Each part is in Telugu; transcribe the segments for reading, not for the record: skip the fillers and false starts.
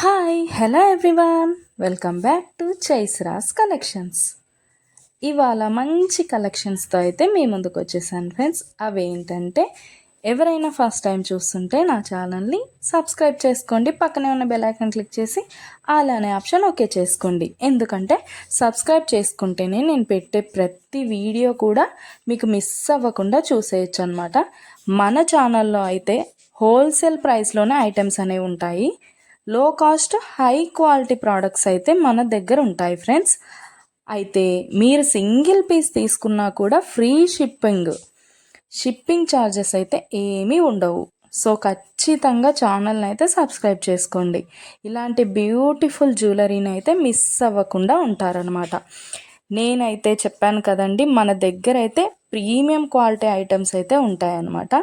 Hi hello everyone, welcome back to చైస్రాస్ కలెక్షన్స్. ఇవాళ మంచి కలెక్షన్స్తో అయితే మీ ముందుకు వచ్చేసాను ఫ్రెండ్స్. అవేంటంటే ఎవరైనా ఫస్ట్ టైం చూస్తుంటే నా ఛానల్ని సబ్స్క్రైబ్ చేసుకోండి, పక్కనే ఉన్న బెల్ ఐకాన్ క్లిక్ చేసి ఆల్ అనే ఆప్షన్ ఓకే చేసుకోండి. ఎందుకంటే సబ్స్క్రైబ్ చేసుకుంటేనే నేను పెట్టే ప్రతి వీడియో కూడా మీకు మిస్ అవ్వకుండా చూసేయచ్చు అనమాట. మన ఛానల్లో అయితే హోల్సేల్ ప్రైస్లోనే ఐటమ్స్ అనేవి ఉంటాయి. లో కాస్ట్ హై క్వాలిటీ ప్రోడక్ట్స్ అయితే మన దగ్గర ఉంటాయి ఫ్రెండ్స్. అయితే మీరు సింగిల్ పీస్ తీసుకున్నా కూడా ఫ్రీ షిప్పింగ్ ఛార్జెస్ అయితే ఏమీ ఉండవు. సో ఖచ్చితంగా ఛానల్ని అయితే సబ్స్క్రైబ్ చేసుకోండి. ఇలాంటి బ్యూటిఫుల్ జ్యువెలరీని అయితే మిస్ అవ్వకుండా ఉంటారనమాట. నేనైతే చెప్పాను కదండి, మన దగ్గర అయితే ప్రీమియం క్వాలిటీ ఐటమ్స్ అయితే ఉంటాయన్నమాట.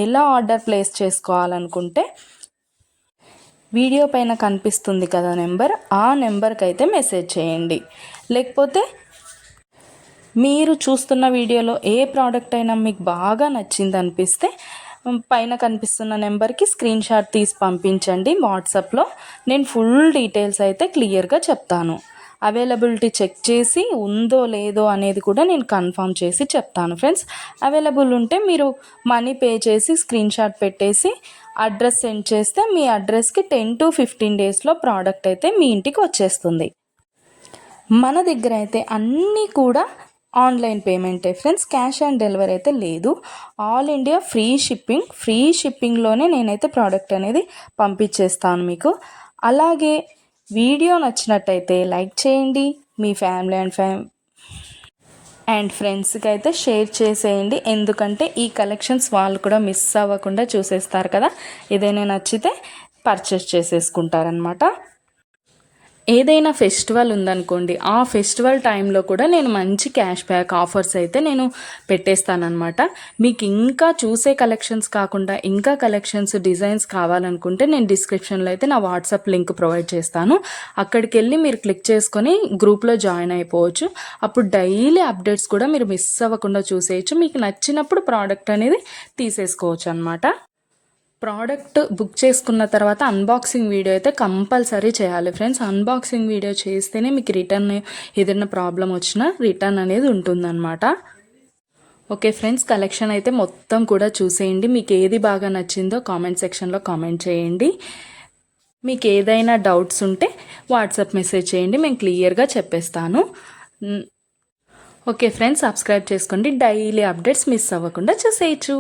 ఎలా ఆర్డర్ ప్లేస్ చేసుకోవాలనుకుంటే వీడియో పైన కనిపిస్తుంది కదా నెంబర్, ఆ నెంబర్కి అయితే మెసేజ్ చేయండి. లేకపోతే మీరు చూస్తున్న వీడియోలో ఏ ప్రోడక్ట్ అయినా మీకు బాగా నచ్చింది అనిపిస్తే పైన కనిపిస్తున్న నెంబర్కి స్క్రీన్ షాట్ తీసి పంపించండి వాట్సాప్లో. నేను ఫుల్ డీటెయిల్స్ అయితే క్లియర్గా చెప్తాను. అవైలబిలిటీ చెక్ చేసి ఉందో లేదో అనేది కూడా నేను కన్ఫర్మ్ చేసి చెప్తాను ఫ్రెండ్స్. అవైలబుల్ ఉంటే మీరు మనీ పే చేసి స్క్రీన్ షాట్ పెట్టేసి అడ్రస్ సెండ్ చేస్తే మీ అడ్రస్కి 10 to 15 డేస్లో ప్రోడక్ట్ అయితే మీ ఇంటికి వచ్చేస్తుంది. మన దగ్గర అయితే అన్నీ కూడా ఆన్లైన్ పేమెంటే ఫ్రెండ్స్, క్యాష్ ఆన్ డెలివరీ అయితే లేదు. ఆల్ ఇండియా ఫ్రీ షిప్పింగ్లోనే నేనైతే ప్రోడక్ట్ అనేది పంపించేస్తాను మీకు. అలాగే వీడియో నచ్చినట్టయితే లైక్ చేయండి, మీ ఫ్యామిలీ అండ్ ఫ్రెండ్స్కి అయితే షేర్ చేసేయండి. ఎందుకంటే ఈ కలెక్షన్స్ వాళ్ళు కూడా మిస్ అవ్వకుండా చూసేస్తారు కదా, ఏదైనా నచ్చితే పర్చేస్ చేసేసుకుంటారనమాట. ఏదైనా ఫెస్టివల్ ఉందనుకోండి, ఆ ఫెస్టివల్ టైంలో కూడా నేను మంచి క్యాష్ బ్యాక్ ఆఫర్స్ అయితే నేను పెట్టేస్తానమాట. మీకు ఇంకా చూసే కలెక్షన్స్ కాకుండా ఇంకా కలెక్షన్స్ డిజైన్స్ కావాలనుకుంటే నేను డిస్క్రిప్షన్లో అయితే నా వాట్సాప్ లింక్ ప్రొవైడ్ చేస్తాను. అక్కడికి వెళ్ళి మీరు క్లిక్ చేసుకొని గ్రూప్లో జాయిన్ అయిపోవచ్చు. అప్పుడు డైలీ అప్డేట్స్ కూడా మీరు మిస్ అవ్వకుండా చూసేయచ్చు. మీకు నచ్చినప్పుడు ప్రోడక్ట్ అనేది తీసేసుకోవచ్చు అనమాట. ప్రోడక్ట్ బుక్ చేసుకున్న తర్వాత అన్బాక్సింగ్ వీడియో అయితే కంపల్సరీ చేయాలి ఫ్రెండ్స్. అన్బాక్సింగ్ వీడియో చేస్తేనే మీకు రిటర్న్ ఏదైనా ప్రాబ్లం వచ్చినా రిటర్న్ అనేది ఉంటుందన్నమాట. ఓకే ఫ్రెండ్స్, కలెక్షన్ అయితే మొత్తం కూడా చూసేయండి. మీకు ఏది బాగా నచ్చిందో కామెంట్ సెక్షన్లో కామెంట్ చేయండి. మీకు ఏదైనా డౌట్స్ ఉంటే వాట్సాప్ మెసేజ్ చేయండి, మేము క్లియర్గా చెప్పేస్తాను. ఓకే ఫ్రెండ్స్, సబ్స్క్రైబ్ చేసుకోండి, డైలీ అప్డేట్స్ మిస్ అవ్వకుండా చూసేయచ్చు.